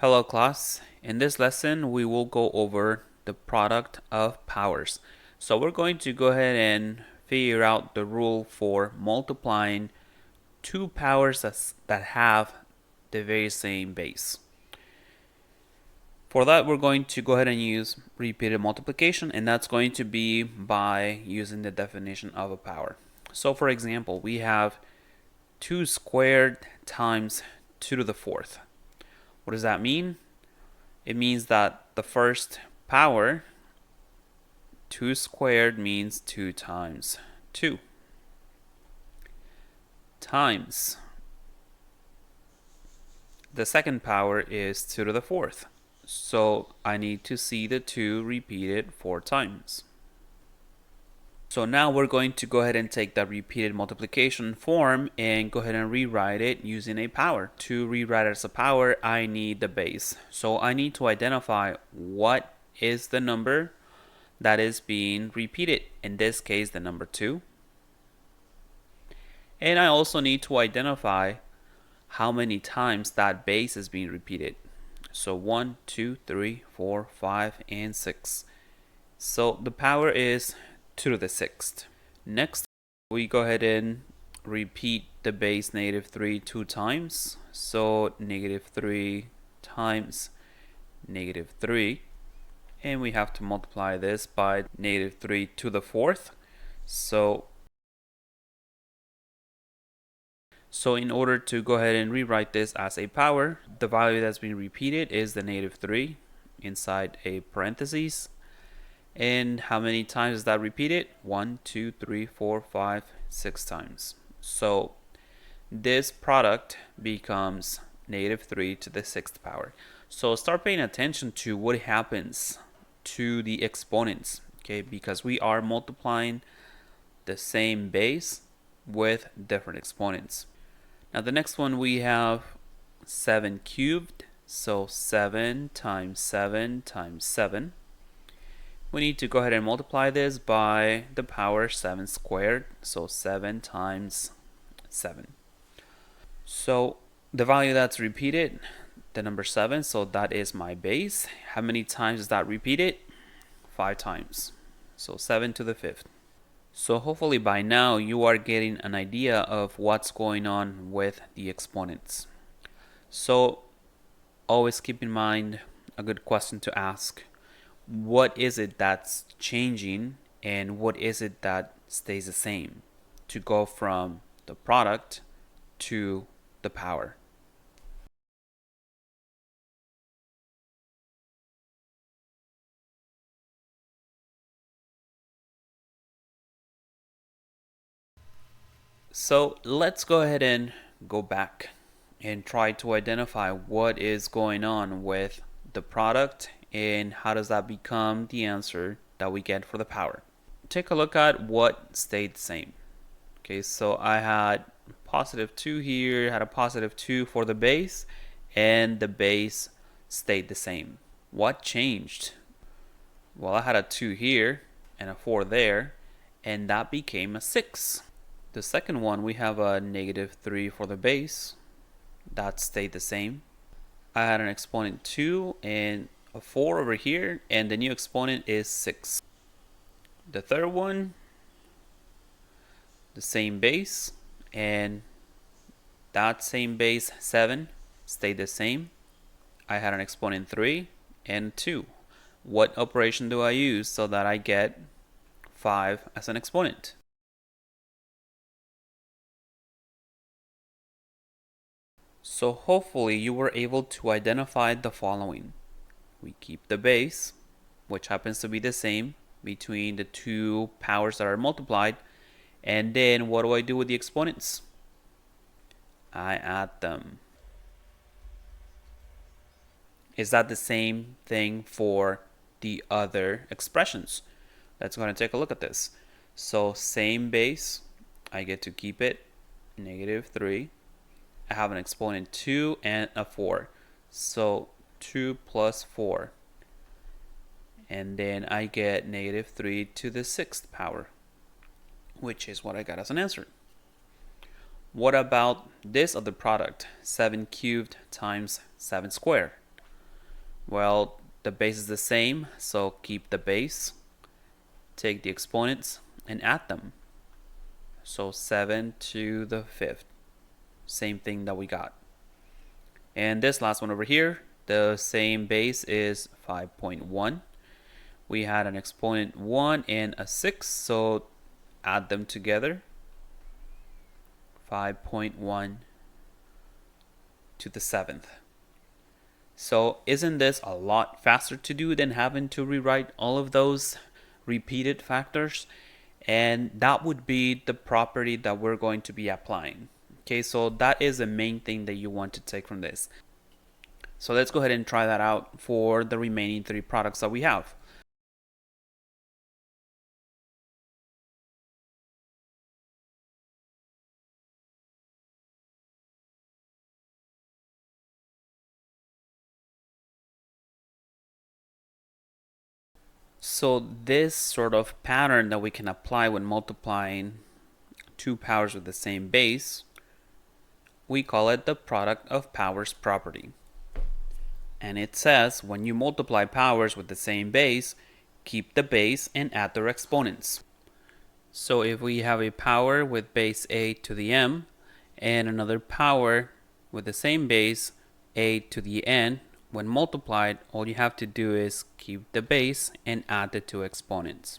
Hello class, in this lesson we will go over the product of powers. So we're going to go ahead and figure out the rule for multiplying two powers that have the very same base. For that we're going to go ahead and use repeated multiplication, and that's going to be by using the definition of a power. So for example, we have 2 squared times 2 to the 4th. What does that mean? It means that the first power, 2 squared, means 2 times 2 times the second power is 2 to the 4th. So I need to see the 2 repeated 4 times. So now we're going to go ahead and take that repeated multiplication form and go ahead and rewrite it using a power. To rewrite it as a power, I need the base. So I need to identify what is the number that is being repeated. In this case, the number 2. And I also need to identify how many times that base is being repeated. So 1, 2, 3, 4, 5, and 6. So the power is 2 to the 6th. Next, we go ahead and repeat the base -3 2 times. So -3 times -3. And we have to multiply this by -3 to the 4th. So in order to go ahead and rewrite this as a power, the value that's being repeated is the -3 inside a parentheses. And how many times is that repeated? 1, 2, 3, 4, 5, 6 times. So this product becomes -3 to the 6th power. So start paying attention to what happens to the exponents, okay? Because we are multiplying the same base with different exponents. Now the next one, we have 7 cubed. So 7 times 7 times 7. We need to go ahead and multiply this by the power 7 squared. So 7 times 7. So the value that's repeated, the number 7, so that is my base. How many times is that repeated? 5 times. So 7 to the 5th. So hopefully by now you are getting an idea of what's going on with the exponents. So always keep in mind a good question to ask. What is it that's changing and what is it that stays the same to go from the product to the power? So let's go ahead and go back and try to identify what is going on with the product and how does that become the answer that we get for the power. Take a look at what stayed the same. Okay, so I had +2 here, had a +2 for the base, and the base stayed the same. What changed? Well, I had a 2 here and a 4 there, and that became a 6. The second one, we have a -3 for the base. That stayed the same. I had an exponent 2 and a 4 over here, and the new exponent is 6. The third one, the same base, and that same base 7 stayed the same. I had an exponent 3 and 2. What operation do I use so that I get 5 as an exponent? So hopefully you were able to identify the following. We keep the base, which happens to be the same between the two powers that are multiplied, and then what do I do with the exponents? I add them. Is that the same thing for the other expressions? Let's go ahead and take a look at this. So same base, I get to keep it, -3. I have an exponent 2 and a 4. So 2 plus 4. And then I get -3 to the 6th power, which is what I got as an answer. What about this other product? 7 cubed times 7 squared. Well, the base is the same, so keep the base, take the exponents, and add them. So 7 to the 5th. Same thing that we got. And this last one over here, the same base is 5.1. We had an exponent 1 and a 6, so add them together. 5.1 to the 7th. So isn't this a lot faster to do than having to rewrite all of those repeated factors? And that would be the property that we're going to be applying. Okay, so that is the main thing that you want to take from this. So let's go ahead and try that out for the remaining 3 products that we have. So this sort of pattern that we can apply when multiplying 2 powers with the same base, we call it the product of powers property. And it says when you multiply powers with the same base, keep the base and add their exponents. So if we have a power with base a to the m and another power with the same base a to the n, when multiplied, all you have to do is keep the base and add the 2 exponents.